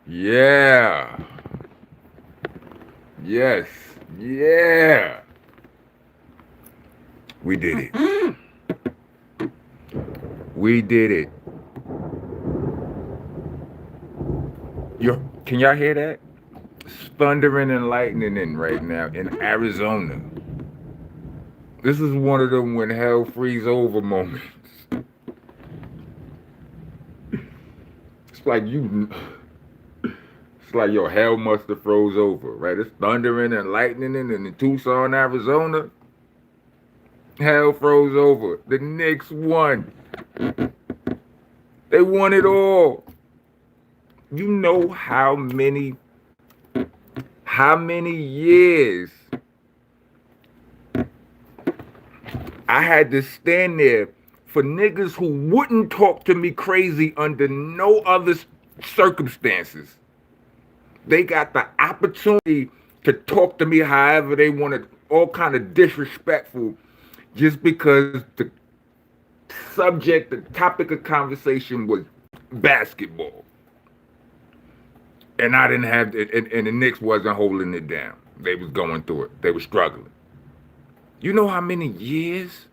Yeah. Yes. Yeah. We did it. We did it. Can y'all hear that? It's thundering and lightning in right now in Arizona. This is one of them when hell freeze over moments. It's like you. It's like your hell must have froze over, right? It's thundering and lightning in Tucson, Arizona. Hell froze over. The Knicks won. They won it all. You know how many years I had to stand there for niggas who wouldn't talk to me crazy under no other circumstances. They got the opportunity to talk to me however they wanted, all kind of disrespectful, just because the subject, the topic of conversation was basketball. And I didn't have it, and the Knicks wasn't holding it down. They was going through it. They were struggling. You know how many years?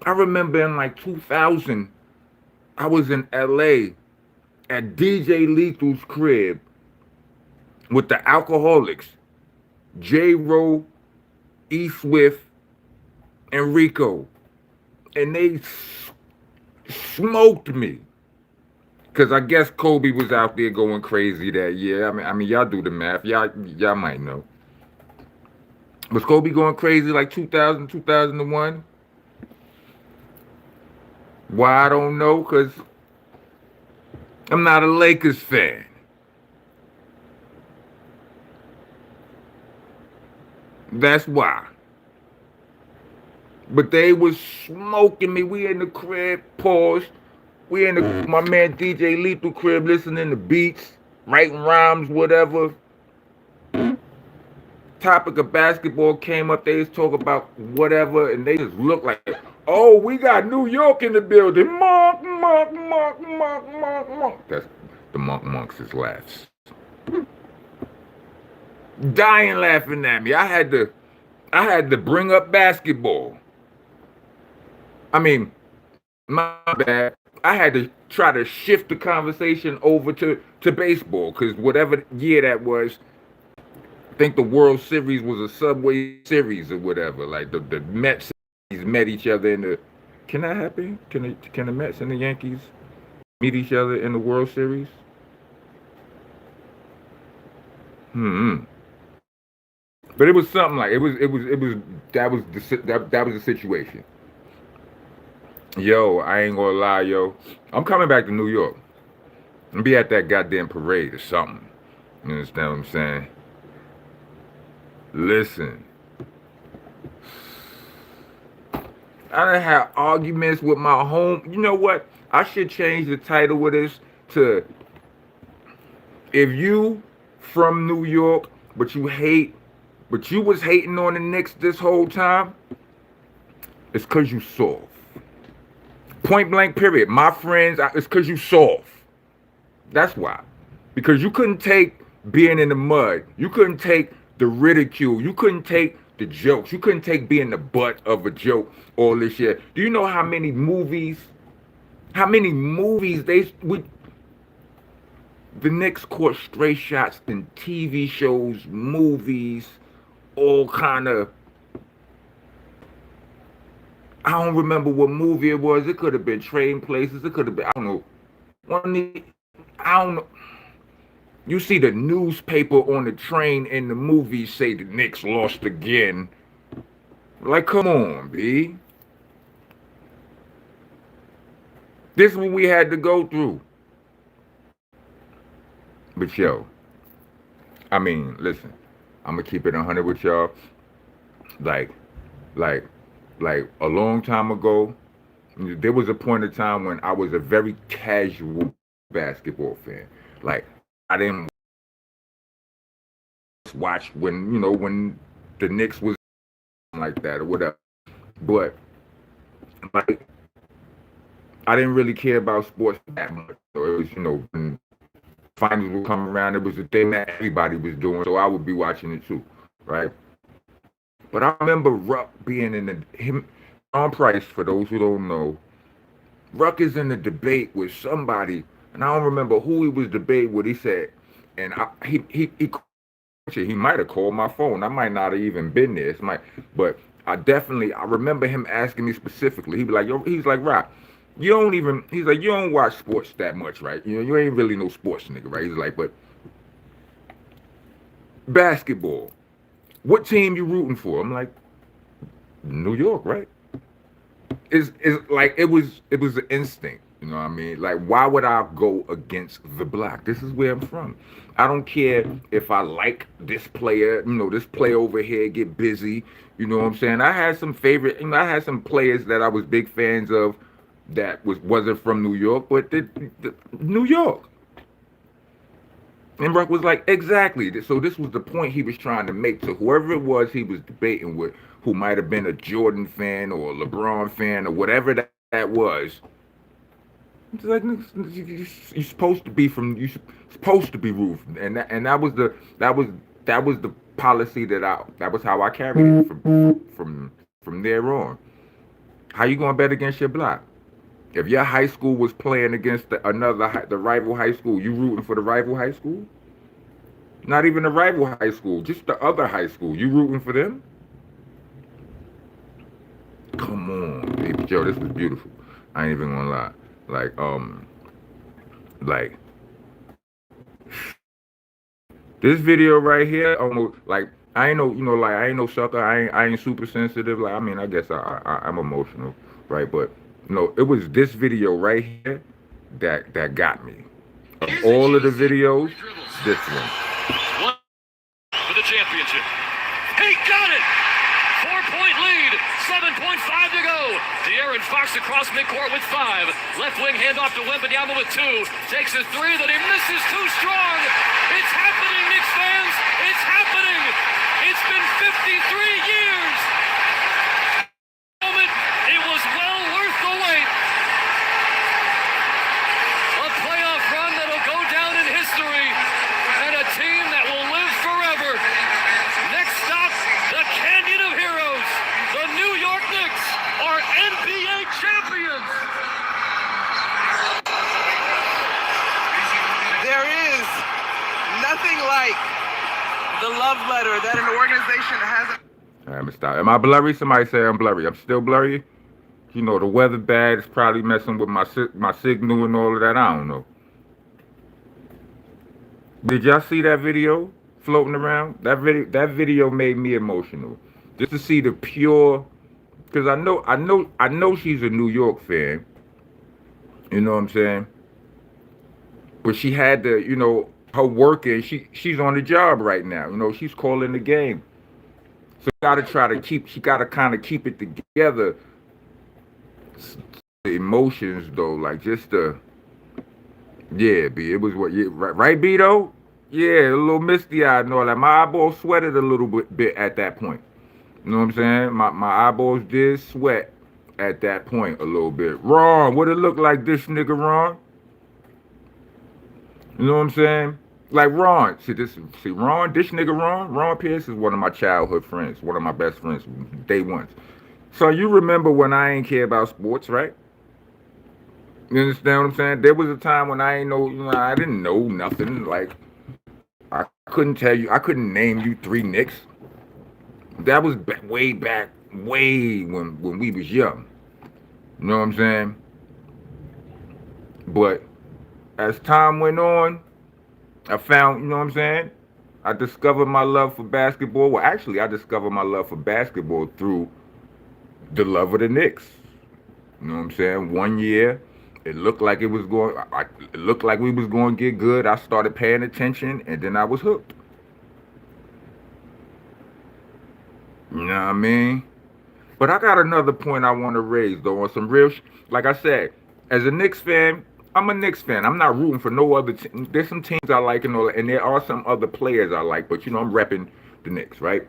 I remember in like 2000, I was in LA at DJ Lethal's crib with the Alcoholics, J. Rowe, E. Swift, and Rico. And they smoked me. Cause I guess Kobe was out there going crazy that year. I mean, y'all do the math. Y'all might know. Was Kobe going crazy like 2000, 2001? Why I don't know? Cause I'm not a Lakers fan. That's why. But they was smoking me. We in the crib, pause. We in my man DJ Lethal crib listening to beats, writing rhymes, whatever. Topic of basketball came up. They just talk about whatever, and they just look like, oh, we got New York in the building. Monk, monk, monk, monk, monk, monk. That's the monks' laughs. Dying laughing at me. I had to bring up basketball. I mean, my bad. I had to try to shift the conversation over to baseball because whatever year that was, I think the World Series was a Subway Series or whatever. Like the Mets met each other in the. Can that happen? Can the Mets and the Yankees meet each other in the World Series? Hmm. But it was something like it was that was the situation. Yo, I ain't gonna lie, yo. I'm coming back to New York and be at that goddamn parade or something. You understand what I'm saying? Listen, I done had arguments with my home. You know what? I should change the title of this to if you from New York, but you was hating on the Knicks this whole time, it's cause you soft. Point blank period. My friends, it's cause you soft. That's why. Because you couldn't take being in the mud. You couldn't take the ridicule. You couldn't take the jokes. You couldn't take being the butt of a joke all this year. Do you know how many movies the Knicks caught stray shots in TV shows, movies, all kind of. I don't remember what movie it was. It could have been Trading Places. It could have been, I don't know. I don't know. You see the newspaper on the train in the movie say the Knicks lost again. Like, come on, B. This is what we had to go through. But yo, I mean, listen, I'm gonna keep it 100 with y'all. Like, like, like a long time ago, there was a point in time when I was a very casual basketball fan. Like, I didn't watch when the Knicks was like that or whatever. But like, I didn't really care about sports that much. So it was finals would come around, it was a thing that everybody was doing, so I would be watching it too, right? But I remember Ruck being in the him on Price. For those who don't know, Ruck is in the debate with somebody, and I don't remember who he was debating with. He said, and he might have called my phone. I might not have even been there. It's but I remember him asking me specifically. He'd be like, yo, he's like, Rock, you don't even. He's like, you don't watch sports that much, right? You know, you ain't really no sports nigga, right? He's like, but basketball. What team you rooting for? I'm like, New York, right? Is like it was an instinct, you know what I mean? Like, why would I go against the block? This is where I'm from. I don't care if I like this player, this player over here get busy, you know what I'm saying? I had some players that I was big fans of that wasn't from New York, but the New York. And Ruck was like, exactly. So this was the point he was trying to make to whoever it was he was debating with, who might have been a Jordan fan or a LeBron fan or whatever that was. It's like, you're supposed to be supposed to be rooting, and that was the policy that was how I carried it from there on. How you gonna bet against your block? If your high school was playing against the rival high school, you rooting for the rival high school? Not even the rival high school, just the other high school. You rooting for them? Come on, baby Joe, this was beautiful. I ain't even gonna lie. Like this video right here, almost like I ain't no, like I ain't no sucker. I ain't super sensitive. Like, I mean, I guess I'm emotional, right? But it was this video right here that got me. Of all of the videos, this one. For the championship. He got it! 4-point lead. 7.5 to go. De'Aaron Fox across midcourt with 5. Left wing handoff to Wembanyama with 2. Takes a 3 that he misses too strong. It's happening, Knicks fans. It's happening. It's been 53 years. It was well worth the wait. A playoff run that'll go down in history. And a team that will live forever. Next stop, the Canyon of Heroes. The New York Knicks are NBA champions. There is nothing like the love letter that an organization has. All right, I'm gonna stop. Am I blurry? Somebody say I'm blurry. I'm still blurry. The weather bad. It's probably messing with my signal and all of that. I don't know. Did y'all see that video floating around? That video made me emotional. Just to see the pure, because I know she's a New York fan. You know what I'm saying? But she had to, her working. She's on the job right now. She's calling the game. So she gotta kind of keep it together. The emotions though, like just yeah, B. It was what, yeah, right, B though? Yeah, a little misty eyed and all that. My eyeballs sweated a little bit at that point. You know what I'm saying? My eyeballs did sweat at that point a little bit. Ron, what it look like, this nigga Ron? You know what I'm saying? Like Ron, Ron, this nigga Ron Pierce is one of my childhood friends, one of my best friends, day ones. So you remember when I ain't care about sports, right? You understand what I'm saying? There was a time when I didn't know nothing. Like, I couldn't name you 3 Knicks. That was way back, when we was young. You know what I'm saying? But as time went on, I found, you know what I'm saying? I discovered my love for basketball. Well, actually, I discovered my love for basketball through the love of the Knicks. You know what I'm saying? One year, it looked like it looked like we was going to get good. I started paying attention, and then I was hooked. You know what I mean? But I got another point I want to raise, though, on some real like I said, as a Knicks fan, I'm a Knicks fan. I'm not rooting for no other team. There's some teams I like and all, and there are some other players I like, but, I'm repping the Knicks, right?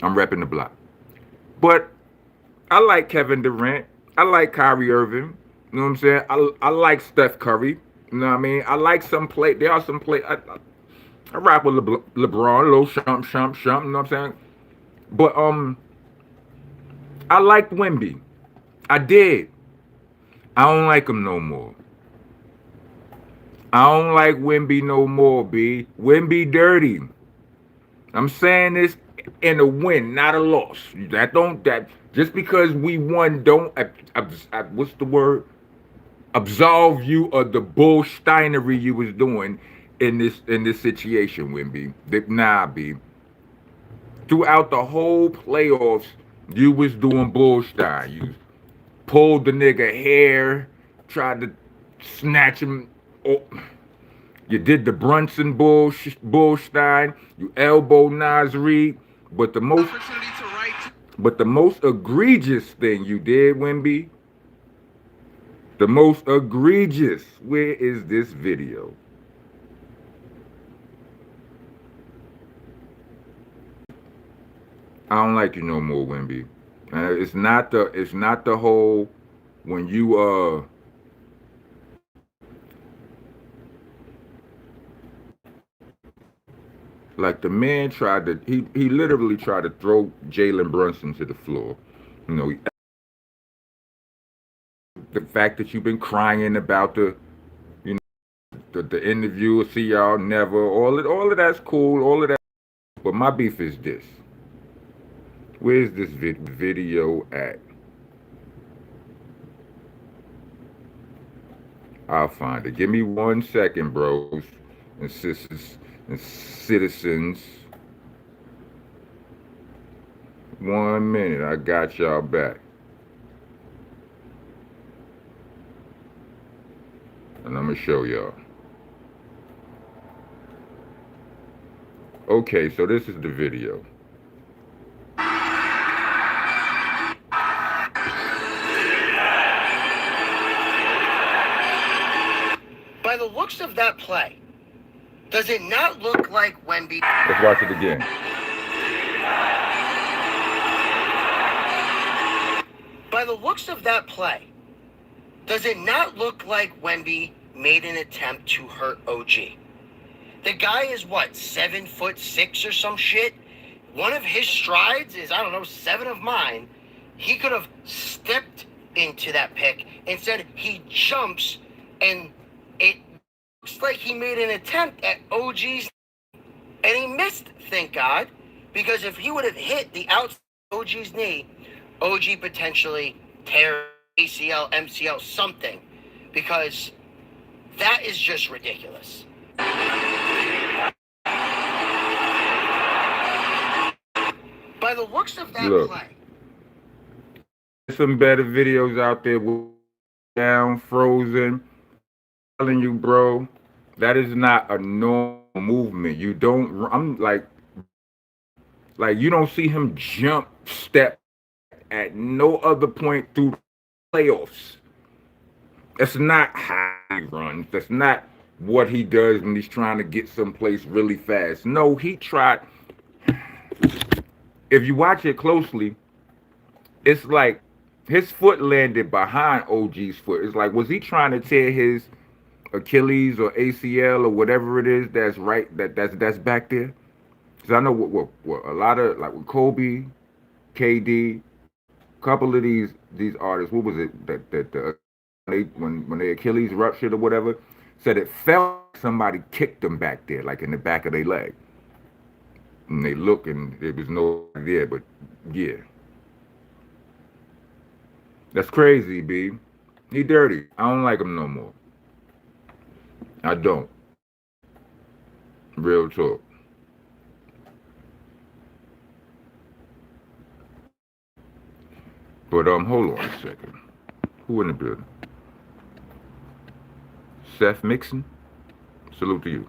I'm repping the block. But I like Kevin Durant. I like Kyrie Irving. You know what I'm saying? I like Steph Curry. You know what I mean? I like some play. There are some play. I rock with LeBron, a little shump. You know what I'm saying? But I liked Wemby. I did. I don't like him no more. I don't like Wemby no more, B. Wemby dirty. I'm saying this in a win, not a loss. That just because we won don't what's the word? Absolve you of the bullsteinery you was doing in this situation, Wemby. Nah, B. Throughout the whole playoffs, you was doing bullstein. You pulled the nigga hair, tried to snatch him. Oh, you did the Brunson bullstein. You elbowed Nasri. But the most, Opportunity to write. but the most egregious thing you did, Wemby, the most egregious. Where is this video? I don't like you no more, Wemby. It's not the whole when you like the man tried to he literally tried to throw Jalen Brunson to the floor. You know, the fact that you've been crying about you know the interview, see y'all never, all of that's cool, all of that. But my beef is this. Where's this video at? I'll find it. Give me 1 second, bros and sisters and citizens. 1 minute. I got y'all back. And I'm going to show y'all. Okay, so this is the video. By the looks of that play, does it not look like Wemby? Let's watch it again. By the looks of that play, does it not look like Wemby made an attempt to hurt OG? The guy is what, 7'6" or some shit? One of his strides is, I don't know, 7 of mine. He could have stepped into that pick. Instead, he jumps, and it looks like he made an attempt at OG's, and he missed, thank God, because if he would have hit the outside of OG's knee, OG potentially tear ACL, MCL, something, because that is just ridiculous. By the looks of that Look. play. There's some better videos out there. Down, frozen. I'm telling you, bro, that is not a normal movement. You don't. I'm like you don't see him jump step at no other point through playoffs. That's not how he runs. That's not what he does when he's trying to get someplace really fast. No, he tried. If you watch it closely, it's like his foot landed behind OG's foot. It's like, was he trying to tear his Achilles or ACL or whatever it is that's right that's back there? Because I know what a lot of, like with Kobe, KD, a couple of these artists, what was it that when their Achilles ruptured or whatever, said it felt like somebody kicked them back there, like in the back of their leg. And they look and there was no there, but yeah. That's crazy, B. He dirty. I don't like him no more. I don't. Real talk. But hold on a second. Who in the building? Seth Mixon? Salute to you.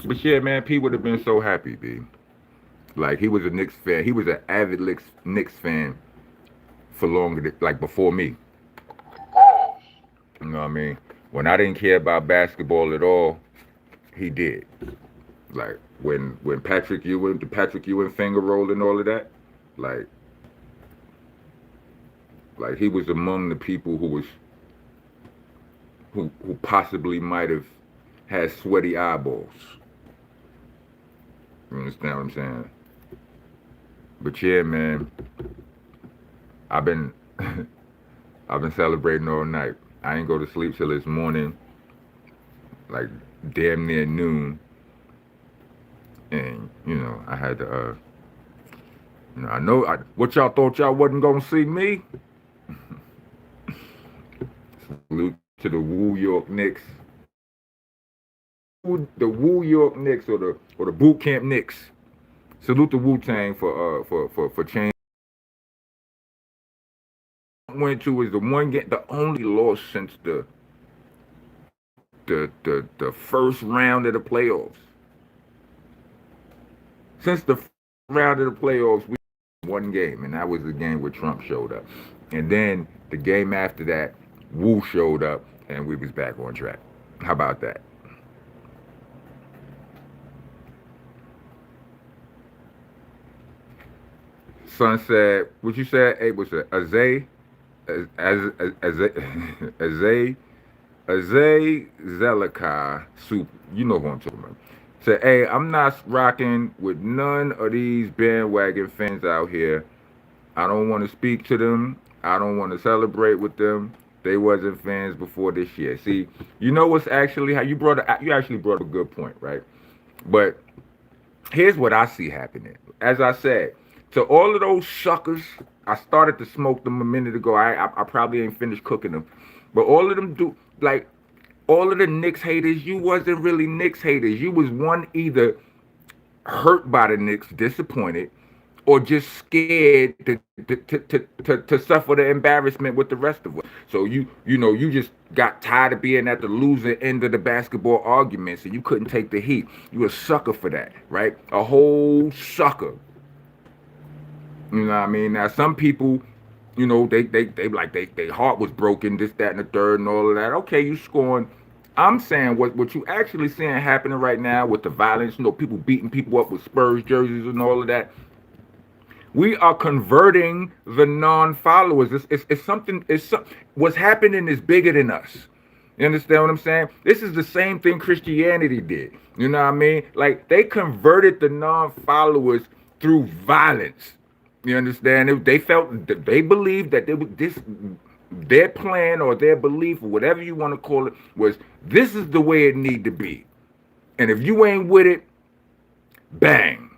But yeah, man, P would have been so happy, B. Like, he was a Knicks fan. He was an avid Knicks fan for longer, like before me. You know what I mean? When I didn't care about basketball at all, he did. Like when Patrick Ewing, the Patrick Ewing finger roll and all of that, like Like he was among the people who possibly might have had sweaty eyeballs. You understand what I'm saying? But yeah, man, I've been I've been celebrating all night. I ain't go to sleep till this morning, like damn near noon. And I had to. I know what y'all thought y'all wasn't gonna see me. Salute to the Woo York Knicks, the Woo York Knicks, or the Boot Camp Knicks. Salute the Wu Tang for change. Went to is the one game, the only loss since the first round of the playoffs. Since the first round of the playoffs, we won one game, and that was the game where Trump showed up. And then the game after that, Wu showed up, and we was back on track. How about that? Son said, what you said? Hey, what's it? Azay Zelika Soup. You know who I'm talking about. Said, hey, I'm not rocking with none of these bandwagon fans out here. I don't want to speak to them. I don't want to celebrate with them. They wasn't fans before this year. See, you know what's actually how you actually brought a good point, right? But here's what I see happening. As I said, to all of those suckers, I started to smoke them a minute ago. I probably ain't finished cooking them, but all of them do like all of the Knicks haters. You wasn't really Knicks haters. You was one either hurt by the Knicks, disappointed, or just scared to suffer the embarrassment with the rest of us. So you just got tired of being at the loser end of the basketball arguments, and you couldn't take the heat. You a sucker for that, right? A whole sucker. You know what I mean? Now some people, they heart was broken, this, that, and the third, and all of that. Okay, you scoring. I'm saying what you actually seeing happening right now with the violence, people beating people up with Spurs jerseys and all of that. We are converting the non-followers. What's happening is bigger than us. You understand what I'm saying? This is the same thing Christianity did. You know what I mean? Like they converted the non-followers through violence. You understand? They believed that their plan or their belief or whatever you want to call it was this is the way it need to be. And if you ain't with it, bang.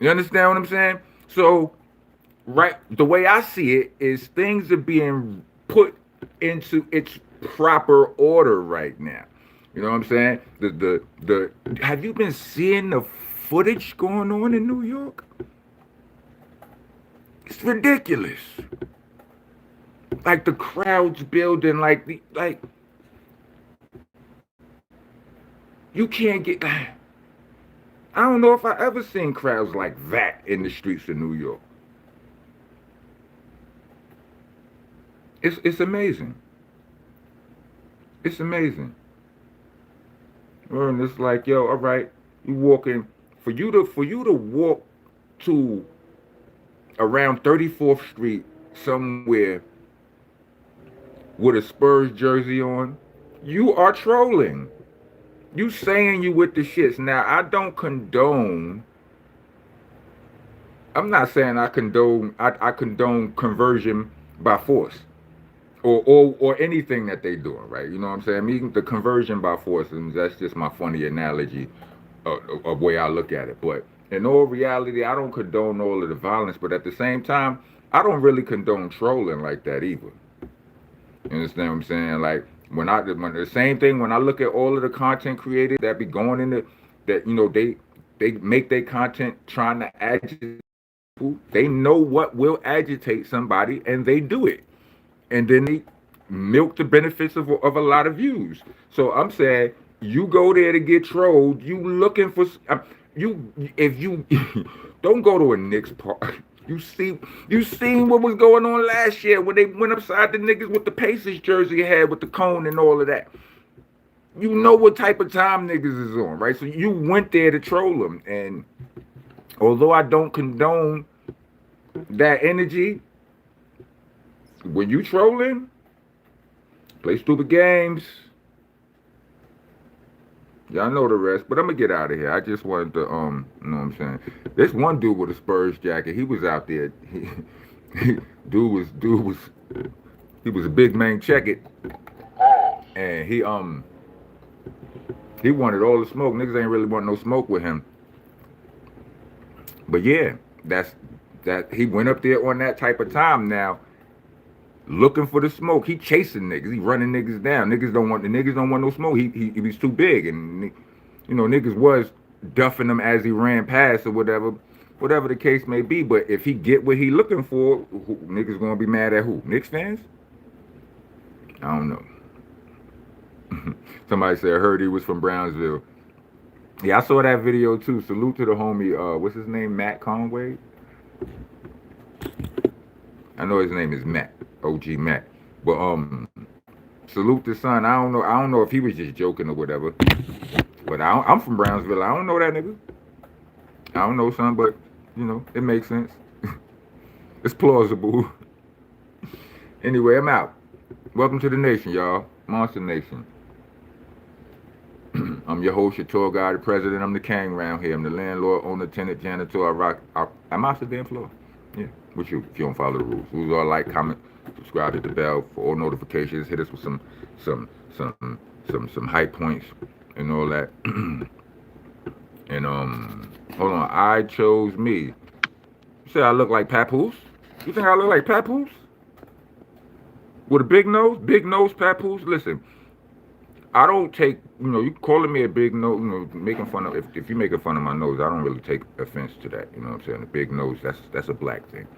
You understand what I'm saying? So, right, the way I see it is things are being put into its proper order right now. You know what I'm saying? Have you been seeing the footage going on in New York? It's ridiculous. Like the crowds building, like you can't get. I don't know if I ever seen crowds like that in the streets of New York. It's amazing. It's amazing. And it's like, yo, all right, you walking for you to walk to around 34th Street somewhere with a Spurs jersey on, you are trolling. You saying you with the shits. Now, I don't condone. I'm not saying I condone conversion by force or anything that they doing, right? You know what I'm saying? I mean, the conversion by force, and that's just my funny analogy of way I look at it. But in all reality, I don't condone all of the violence, but at the same time, I don't really condone trolling like that either. You understand what I'm saying? Like when the same thing when I look at all of the content creators that be going into that, they make their content trying to agitate people. They know what will agitate somebody, and they do it, and then they milk the benefits of a lot of views. So I'm saying you go there to get trolled. You looking for if you don't go to a Knicks park. You seen what was going on last year when they went upside the niggas with the Pacers jersey had with the cone and all of that. You know what type of time niggas is on, right? So you went there to troll them. And although I don't condone that energy, when you trolling, play stupid games. Y'all know the rest, but I'm gonna get out of here. I just wanted to, you know what I'm saying? This one dude with a Spurs jacket, he was out there. Dude was, he was a big man. Check it, and he wanted all the smoke. Niggas ain't really want no smoke with him. But yeah, that he went up there on that type of time now, looking for the smoke. He chasing niggas. He running niggas down. Niggas don't want no smoke. He was too big, and you know niggas was duffing him as he ran past or whatever the case may be. But if he get what he looking for, niggas gonna be mad at who? Knicks fans? I don't know. Somebody said I heard he was from Brownsville. Yeah, I saw that video too. Salute to the homie. What's his name? Matt Conway. I know his name is Matt. OG Matt. But salute the son. I don't know if he was just joking or whatever. But I'm from Brownsville. I don't know that nigga. I don't know, son, but you know, it makes sense. It's plausible. Anyway, I'm out. Welcome to the nation, y'all. Monster Nation. I'm your host, your tour guide, the president. I'm the king around here. I'm the landlord, owner, tenant, janitor. I'm out the damn floor. Yeah, with you, if you don't follow the rules. Rules are like, comment, subscribe, hit the bell for all notifications. Hit us with some high points and all that. And hold on, I chose me. You say I look like Papoose? You think I look like Papoose? With a big nose Papoose? Listen, I don't take, you know, you calling me a big nose, you know, making fun of, if you're making fun of my nose, I don't really take offense to that, you know what I'm saying? The big nose, that's a black thing.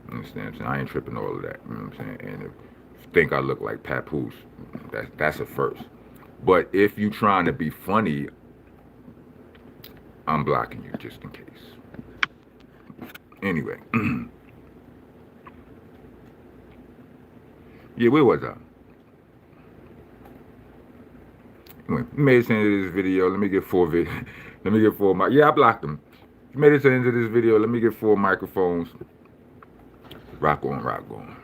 You understand what I'm saying? I ain't tripping all of that, you know what I'm saying? And if you think I look like Papoose, that's a first. But if you trying to be funny, I'm blocking you just in case. Anyway. Yeah, where was I? Anyway, you made it to the end of this video. Let me get four yeah, I blocked them. You made it to the end of this video. Let me get 4 microphones. Rock on, rock on.